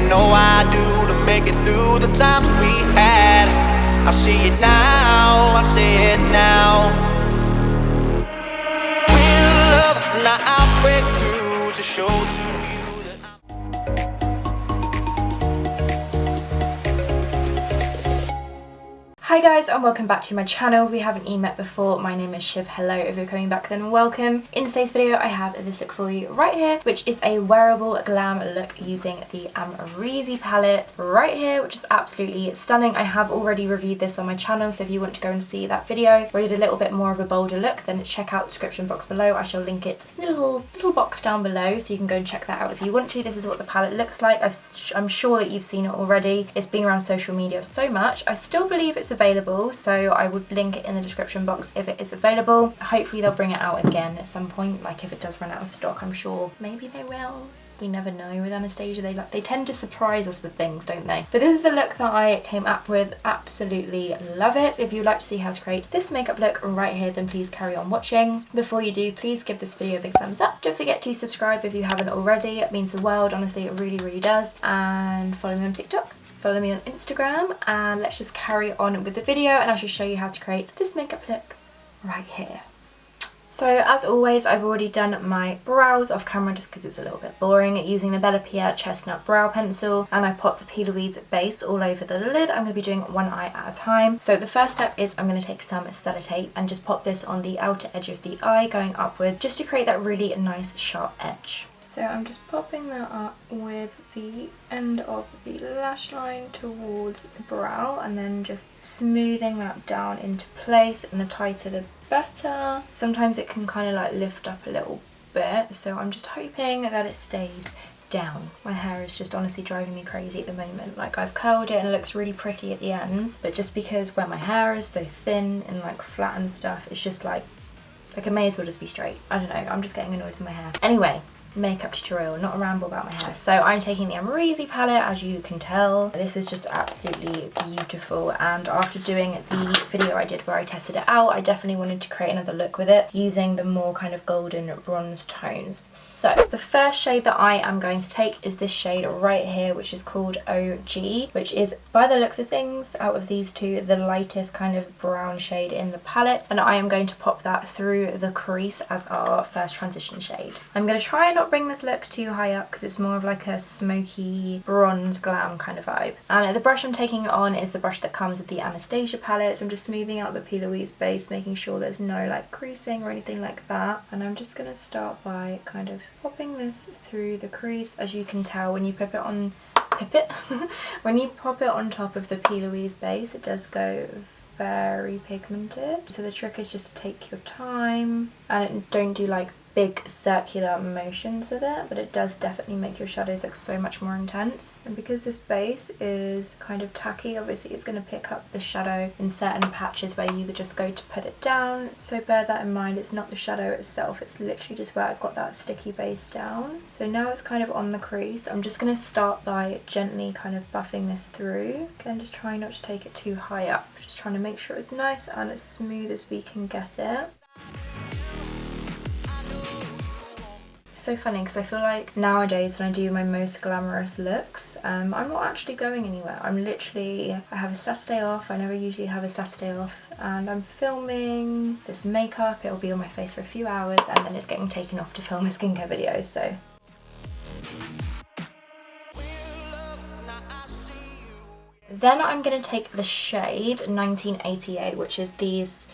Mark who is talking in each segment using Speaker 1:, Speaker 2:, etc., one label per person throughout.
Speaker 1: know I do to make it through the times we had. I see it now, I see it now. Real love, now I'll break through to show to you that
Speaker 2: Hi guys, and welcome back to my channel. If we haven't met before, my name is Shiv. Hello. If you're coming back, then welcome. In today's video I have this look for you right here, which is a wearable glam look using the Amrezy palette right here, which is absolutely stunning. I have already reviewed this on my channel, so if you want to go and see that video where I did a little bit more of a bolder look, then check out the description box below. I shall link it in a little box down below, so you can go and check that out if you want to. This is what the palette looks like. I'm sure that you've seen it already. It's been around social media so much. I still believe it's available, so I would link it in the description box if it is available. Hopefully they'll bring it out again at some point, like if it does run out of stock. I'm sure maybe they will. We never know with Anastasia. They tend to surprise us with things, don't they? But this is the look that I came up with. Absolutely love it. If you'd like to see how to create this makeup look right here, then please carry on watching. Before you do, please give this video a big thumbs up. Don't forget to subscribe if you haven't already. It means the world, honestly, it really does. And follow me on TikTok. Follow me on Instagram, and let's just carry on with the video, and I shall show you how to create this makeup look right here. So as always, I've already done my brows off camera just because it's a little bit boring, using the Beverly Chestnut Brow Pencil, and I popped the P. Louise base all over the lid. I'm going to be doing one eye at a time. So the first step is I'm going to take some sellotape and just pop this on the outer edge of the eye going upwards, just to create that really nice sharp edge. So I'm just popping that up with the end of the lash line towards the brow, and then just smoothing that down into place, and the tighter the better. Sometimes it can kind of like lift up a little bit, so I'm just hoping that it stays down. My hair is just honestly driving me crazy at the moment. Like, I've curled it and it looks really pretty at the ends, but just because where my hair is so thin and like flat and stuff, it's just like it may as well just be straight. I don't know, I'm just getting annoyed with my hair. Anyway, makeup tutorial, not a ramble about my hair. So I'm taking the Amrezy palette, as you can tell. This is just absolutely beautiful, and after doing the video I did where I tested it out, I definitely wanted to create another look with it using the more kind of golden bronze tones. So the first shade that I am going to take is this shade right here, which is called OG, which is, by the looks of things, out of these two, the lightest kind of brown shade in the palette, and I am going to pop that through the crease as our first transition shade. I'm going to try and not bring this look too high up because it's more of like a smoky bronze glam kind of vibe. And the brush I'm taking it on is the brush that comes with the Anastasia palette. So I'm just smoothing out the P. Louise base, making sure there's no like creasing or anything like that. And I'm just going to start by kind of popping this through the crease. As you can tell, when you pop it on when you pop it on top of the P. Louise base, it does go very pigmented. So the trick is just to take your time and don't do like big circular motions with it, but it does definitely make your shadows look so much more intense. And because this base is kind of tacky, obviously it's going to pick up the shadow in certain patches where you could just go to put it down. So bear that in mind. It's not the shadow itself, it's literally just where I've got that sticky base down. So now it's kind of on the crease. I'm just going to start by gently kind of buffing this through. Again, just trying not to take it too high up, just trying to make sure it's nice and as smooth as we can get it. So funny because I feel like nowadays when I do my most glamorous looks, I'm not actually going anywhere. I have a Saturday off. I never usually have a Saturday off, and I'm filming this makeup. It'll be on my face for a few hours, and then it's getting taken off to film a skincare video. So then I'm going to take the shade 1988, which is these...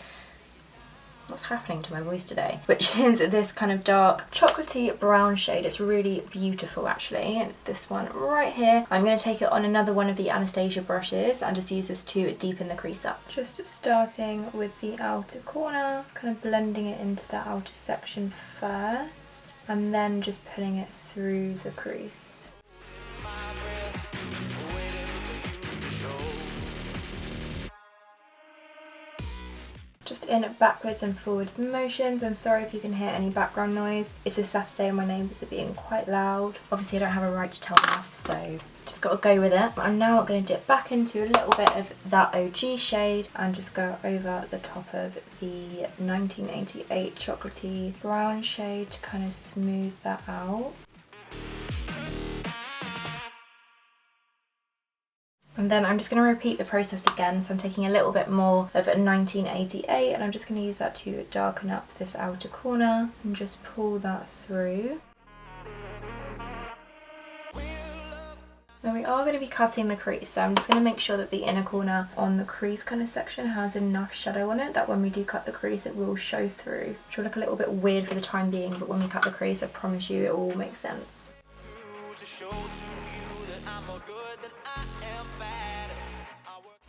Speaker 2: What's happening to my voice today? Which is this kind of dark chocolatey brown shade. It's really beautiful actually, and it's this one right here. I'm going to take it on another one of the Anastasia brushes and just use this to deepen the crease up. Just starting with the outer corner, kind of blending it into the outer section first, and then just putting it through the crease. Just in backwards and forwards motions. I'm sorry if you can hear any background noise. It's a Saturday and my neighbours are being quite loud. Obviously I don't have a right to tell them off, so just got to go with it. I'm now going to dip back into a little bit of that OG shade and just go over the top of the 1988 chocolatey brown shade to kind of smooth that out. And then I'm just going to repeat the process again. So I'm taking a little bit more of a 1988 and I'm just going to use that to darken up this outer corner and just pull that through. Now we are going to be cutting the crease, so I'm just going to make sure that the inner corner on the crease kind of section has enough shadow on it that when we do cut the crease it will show through. Which will look a little bit weird for the time being, but when we cut the crease I promise you it will all make sense.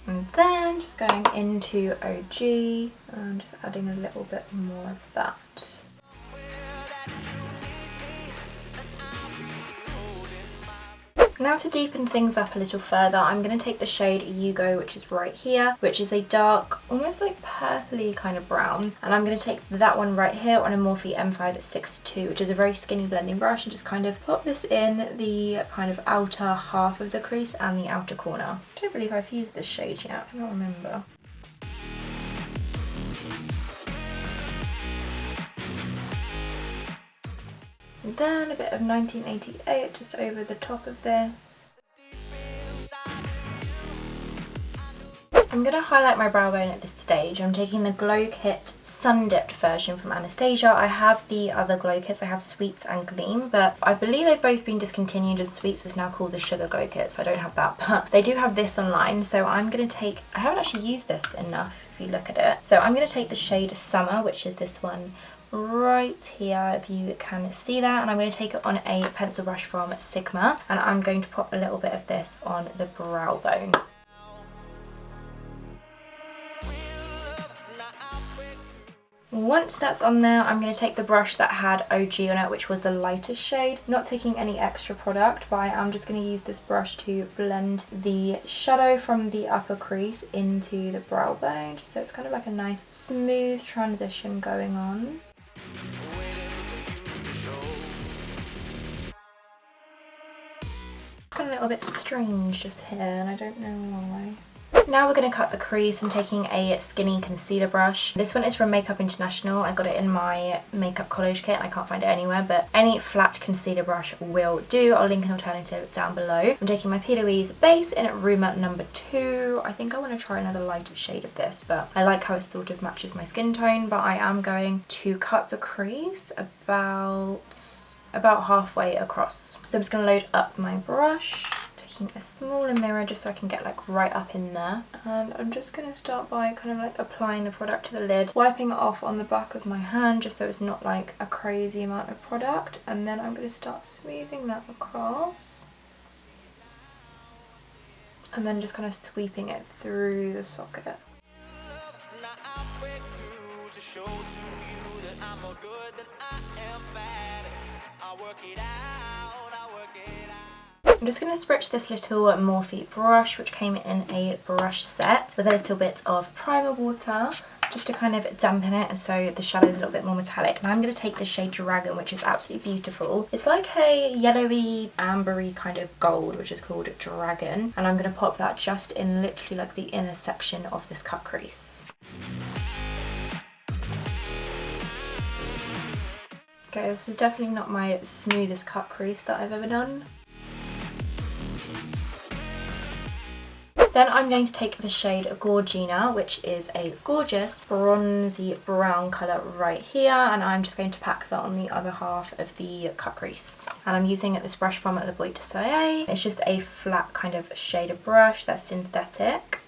Speaker 2: And then just going into OG and just adding a little bit more of that. Now to deepen things up a little further, I'm going to take the shade Yugo, which is right here, which is a dark, almost like purpley kind of brown. And I'm going to take that one right here on a Morphe M562, which is a very skinny blending brush, and just kind of pop this in the kind of outer half of the crease and the outer corner. I don't believe I've used this shade yet, I don't remember. And then a bit of 1988 just over the top of this. I'm going to highlight my brow bone at this stage. I'm taking the Glow Kit Sun Dipped version from Anastasia. I have the other Glow Kits, I have Sweets and Gleam, but I believe they've both been discontinued as Sweets is now called the Sugar Glow Kit, so I don't have that, but they do have this online, so I'm going to take, I haven't actually used this enough if you look at it, so I'm going to take the shade Summer, which is this one right here if you can see that, and I'm going to take it on a pencil brush from Sigma and I'm going to pop a little bit of this on the brow bone. Once that's on there, I'm going to take the brush that had OG on it, which was the lightest shade. Not taking any extra product, but I am just going to use this brush to blend the shadow from the upper crease into the brow bone, just so it's kind of like a nice smooth transition going on. Got a little bit strange just here and I don't know why. Now we're going to cut the crease. I'm taking a skinny concealer brush. This one is from Makeup International. I got it in my makeup college kit and I can't find it anywhere, but any flat concealer brush will do. I'll link an alternative down below. I'm taking my P. Louise base in Rumour number 2. I think I want to try another lighter shade of this, but I like how it sort of matches my skin tone. But I am going to cut the crease about halfway across. So I'm just going to load up my brush, taking a smaller mirror just so I can get like right up in there, and I'm just going to start by kind of like applying the product to the lid, wiping it off on the back of my hand just so it's not like a crazy amount of product, and then I'm going to start smoothing that across and then just kind of sweeping it through the socket. I'm just going to spritz this little Morphe brush, which came in a brush set with a little bit of primer water just to kind of dampen it so the shadow is a little bit more metallic. And I'm going to take the shade Dragon, which is absolutely beautiful. It's like a yellowy, ambery kind of gold, which is called Dragon. And I'm going to pop that just in literally like the inner section of this cut crease. Okay, this is definitely not my smoothest cut crease that I've ever done. Then I'm going to take the shade Gorgina, which is a gorgeous bronzy brown colour right here, and I'm just going to pack that on the other half of the cut crease. And I'm using this brush from Le Bois de Soleil. It's just a flat kind of shader brush that's synthetic.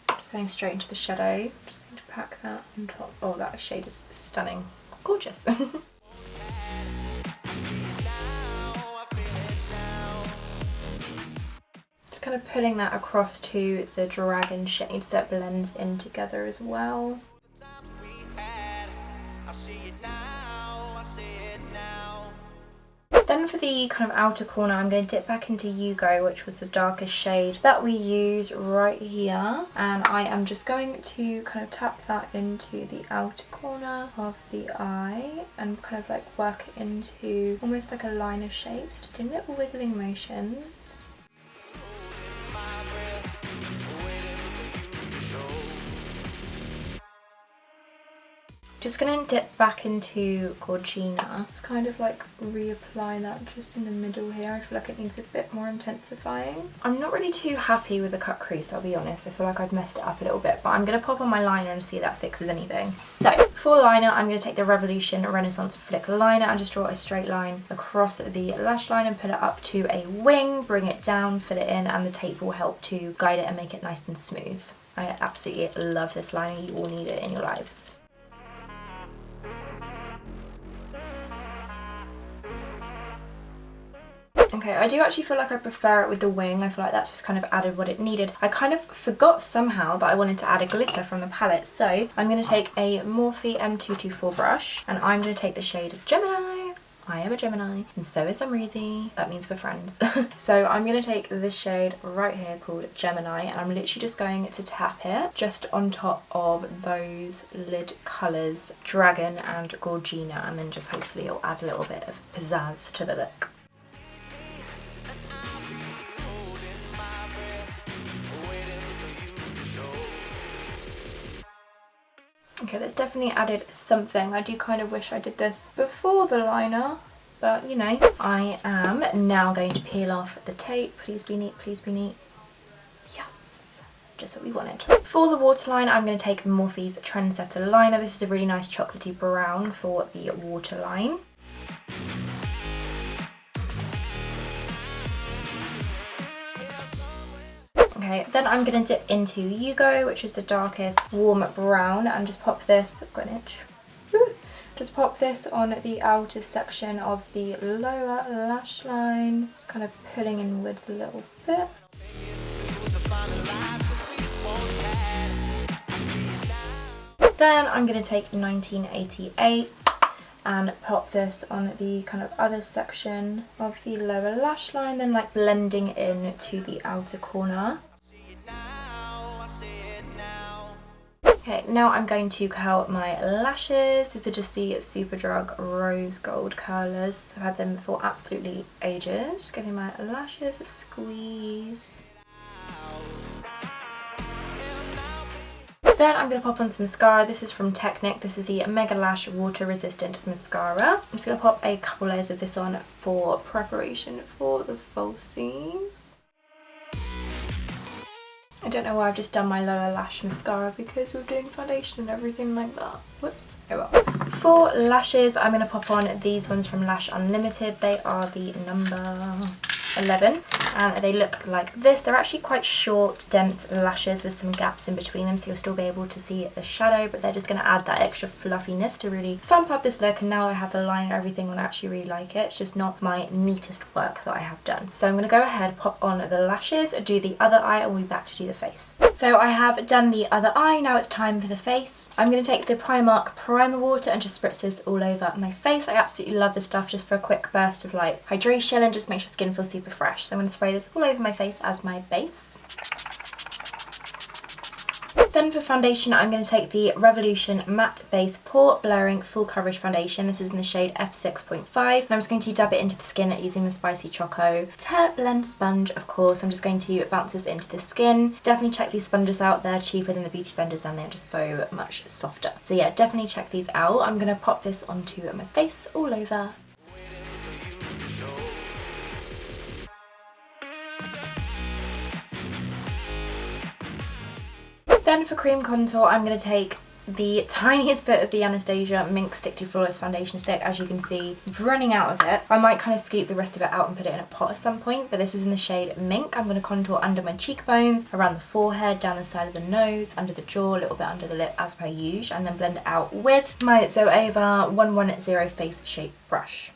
Speaker 2: Just going straight into the shadow. Just going to pack that on top. Oh, that shade is stunning. Gorgeous. Just kind of putting that across to the Dragon shade so it blends in together as well. Then for the kind of outer corner, I'm going to dip back into Yugo, which was the darkest shade that we use right here. And I am just going to kind of tap that into the outer corner of the eye and kind of like work it into almost like a liner shape. So just in little wiggling motions. Just gonna dip back into Gorgina. Just kind of like reapply that just in the middle here. I feel like it needs a bit more intensifying. I'm not really too happy with the cut crease, I'll be honest. I feel like I've messed it up a little bit, but I'm gonna pop on my liner and see if that fixes anything. So for liner, I'm gonna take the Revolution Renaissance Flick liner and just draw a straight line across the lash line and put it up to a wing, bring it down, fill it in, and the tape will help to guide it and make it nice and smooth. I absolutely love this liner. You all need it in your lives. Okay, I do actually feel like I prefer it with the wing. I feel like that's just kind of added what it needed. I kind of forgot somehow that I wanted to add a glitter from the palette, so I'm going to take a Morphe M224 brush and I'm going to take the shade Gemini. I am a Gemini and so is Amrezy. That means we're friends. So I'm going to take this shade right here called Gemini and I'm literally just going to tap it just on top of those lid colours Dragon and Gorgina, and then just hopefully it'll add a little bit of pizzazz to the look. Okay, that's definitely added something. I do kind of wish I did this before the liner, but you know. I am now going to peel off the tape. Please be neat, please be neat. Yes, just what we wanted. For the waterline, I'm going to take Morphe's Trendsetter liner. This is a really nice chocolatey brown for the waterline. Okay, then I'm going to dip into Yugo, which is the darkest warm brown, and just pop this, I've got an itch, just pop this on the outer section of the lower lash line, kind of pulling inwards a little bit. Then I'm going to take 1988 and pop this on the kind of other section of the lower lash line, then like blending in to the outer corner. Okay, now I'm going to curl my lashes. These are just the Superdrug Rose Gold curlers. I've had them for absolutely ages. Just giving my lashes a squeeze. Then I'm going to pop on some mascara. This is from Technic. This is the Mega Lash Water Resistant Mascara. I'm just going to pop a couple layers of this on for preparation for the falsies. I don't know why I've just done my lower lash mascara because we're doing foundation and everything like that. Whoops. Oh well. For lashes, I'm going to pop on these ones from Lash Unlimited. They are the number 11 and they look like this. They're actually quite short, dense lashes with some gaps in between them, so you'll still be able to see the shadow, but they're just going to add that extra fluffiness to really thump up this look. And now I have the line and everything on, I actually really like it. It's just not my neatest work that I have done. So I'm going to go ahead, pop on the lashes, do the other eye, and we'll be back to do the face. So I have done the other eye, now it's time for the face. I'm going to take the Primark primer water and just spritz this all over my face. I absolutely love this stuff just for a quick burst of like hydration and just make sure skin feels super fresh. So I'm going to spray this all over my face as my base. Then for foundation, I'm going to take the Revolution Matte Base Pore Blurring Full Coverage Foundation. This is in the shade F6.5. And I'm just going to dab it into the skin using the Spicy Choco Tear Blend Sponge, of course. I'm just going to bounce this into the skin. Definitely check these sponges out. They're cheaper than the beauty blenders and they're just so much softer. So yeah, definitely check these out. I'm going to pop this onto my face all over. Then for cream contour, I'm going to take the tiniest bit of the Anastasia Mink Stick to Flawless Foundation Stick. As you can see, I'm running out of it. I might kind of scoop the rest of it out and put it in a pot at some point, but this is in the shade Mink. I'm going to contour under my cheekbones, around the forehead, down the side of the nose, under the jaw, a little bit under the lip as per usual, and then blend it out with my Zoeva 110 Face Shape brush.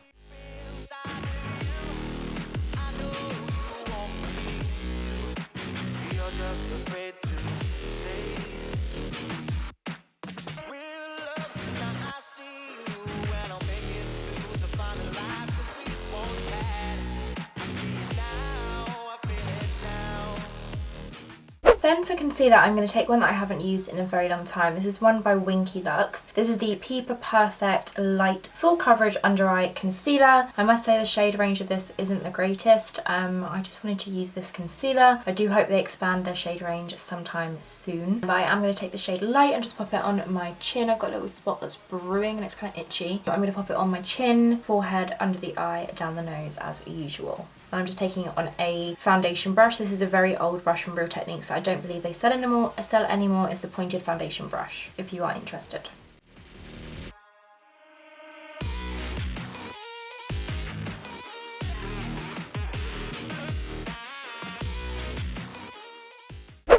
Speaker 2: Then for concealer, I'm going to take one that I haven't used in a very long time. This is one by Winky Lux. This is the Peeper Perfect Light Full Coverage Under Eye Concealer. I must say the shade range of this isn't the greatest. I just wanted to use this concealer. I do hope they expand their shade range sometime soon. But I am going to take the shade Light and just pop it on my chin. I've got a little spot that's brewing and it's kind of itchy. But I'm going to pop it on my chin, forehead, under the eye, down the nose as usual. I'm just taking it on a foundation brush. This is a very old brush from Real Techniques that I don't believe they sell anymore. It's the pointed foundation brush, if you are interested.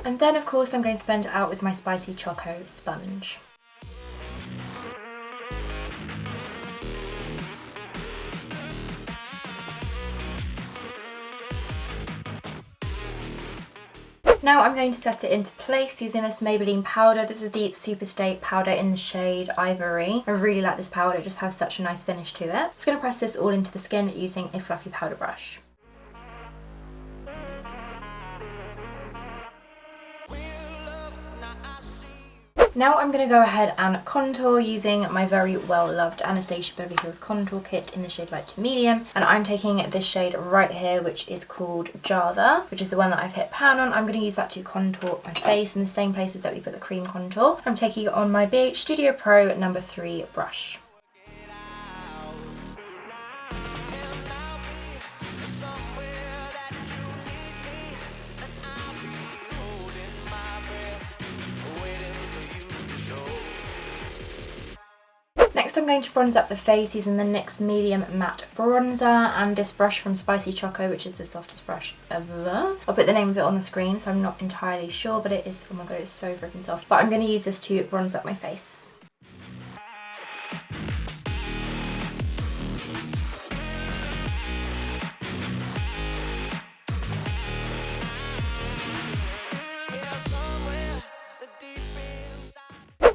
Speaker 2: And then of course I'm going to blend it out with my Spicy Choco sponge. Now I'm going to set it into place using this Maybelline powder. This is the Superstay powder in the shade Ivory. I really like this powder, it just has such a nice finish to it. Just going to press this all into the skin using a fluffy powder brush. Now I'm going to go ahead and contour using my very well loved Anastasia Beverly Hills contour kit in the shade Light to Medium, and I'm taking this shade right here, which is called Java, which is the one that I've hit pan on. I'm going to use that to contour my face in the same places that we put the cream contour. I'm taking it on my BH Studio Pro No. 3 brush. Next I'm going to bronze up the face using the NYX Medium Matte Bronzer and this brush from Spicy Choco, which is the softest brush ever. I'll put the name of it on the screen, so I'm not entirely sure, but it is, oh my god, it's so freaking soft. But I'm going to use this to bronze up my face.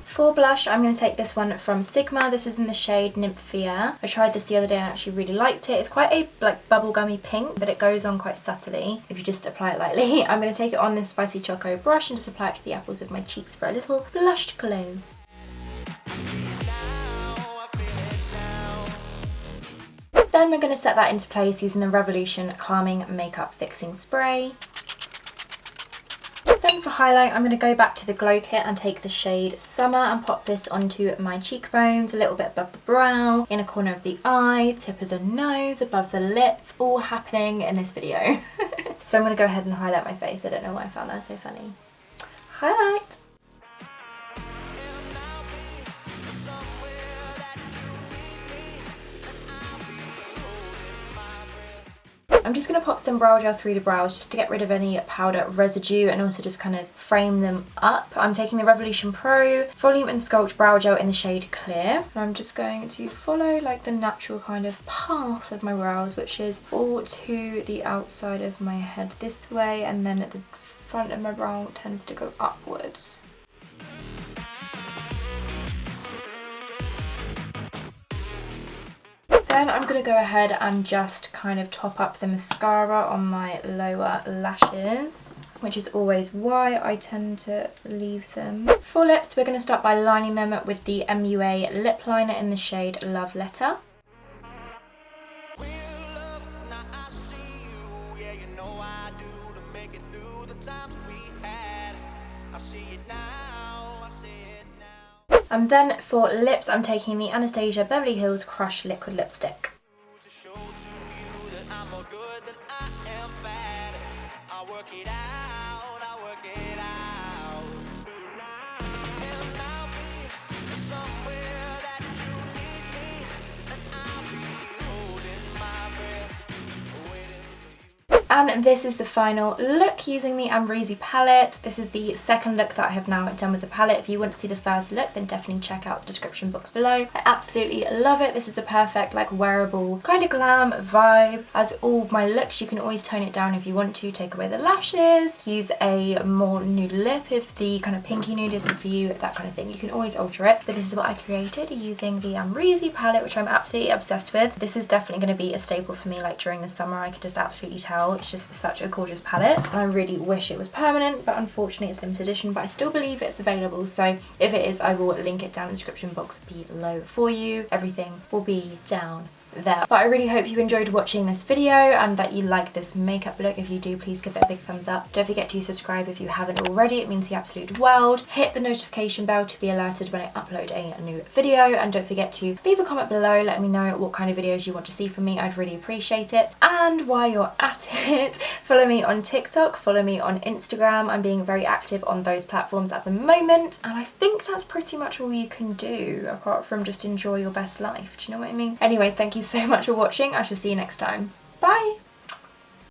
Speaker 2: For blush, I'm going to take this one from Sigma. This is in the shade Nymphia. I tried this the other day and I actually really liked it. It's quite a like bubblegummy pink, but it goes on quite subtly if you just apply it lightly. I'm going to take it on this Spicy Choco brush and just apply it to the apples of my cheeks for a little blushed glow. Then we're going to set that into place using the Revolution Calming Makeup Fixing Spray. Then for highlight, I'm going to go back to the Glow Kit and take the shade Summer and pop this onto my cheekbones, a little bit above the brow, in a corner of the eye, tip of the nose, above the lips, all happening in this video. So I'm going to go ahead and highlight my face. I don't know why I found that so funny. Highlight! I'm just going to pop some brow gel through the brows just to get rid of any powder residue and also just kind of frame them up. I'm taking the Revolution Pro Volume and Sculpt Brow Gel in the shade Clear. And I'm just going to follow like the natural kind of path of my brows, which is all to the outside of my head this way, and then at the front of my brow tends to go upwards. Then I'm going to go ahead and just kind of top up the mascara on my lower lashes, which is always why I tend to leave them. For lips, we're going to start by lining them with the MUA lip liner in the shade Love Letter. And then for lips, I'm taking the Anastasia Beverly Hills Crush Liquid Lipstick. And this is the final look using the Amrezy palette. This is the second look that I have now done with the palette. If you want to see the first look, then definitely check out the description box below. I absolutely love it. This is a perfect like wearable kind of glam vibe. As all my looks, you can always tone it down if you want to. Take away the lashes, use a more nude lip if the kind of pinky nude isn't for you, that kind of thing. You can always alter it. But this is what I created using the Amrezy palette, which I'm absolutely obsessed with. This is definitely going to be a staple for me like during the summer. I can just absolutely tell. It's just such a gorgeous palette, and I really wish it was permanent, but unfortunately it's limited edition, but I still believe it's available, so if it is, I will link it down in the description box below for you. Everything will be down there. But I really hope you enjoyed watching this video and that you like this makeup look. If you do, please give it a big thumbs up. Don't forget to subscribe if you haven't already, it means the absolute world. Hit the notification bell to be alerted when I upload a new video, and don't forget to leave a comment below, let me know what kind of videos you want to see from me. I'd really appreciate it. And while you're at it, follow me on TikTok, follow me on Instagram. I'm being very active on those platforms at the moment, and I think that's pretty much all you can do apart from just enjoy your best life. Do you know what I mean? Anyway, thank you so much for watching. I shall see you next time. Bye!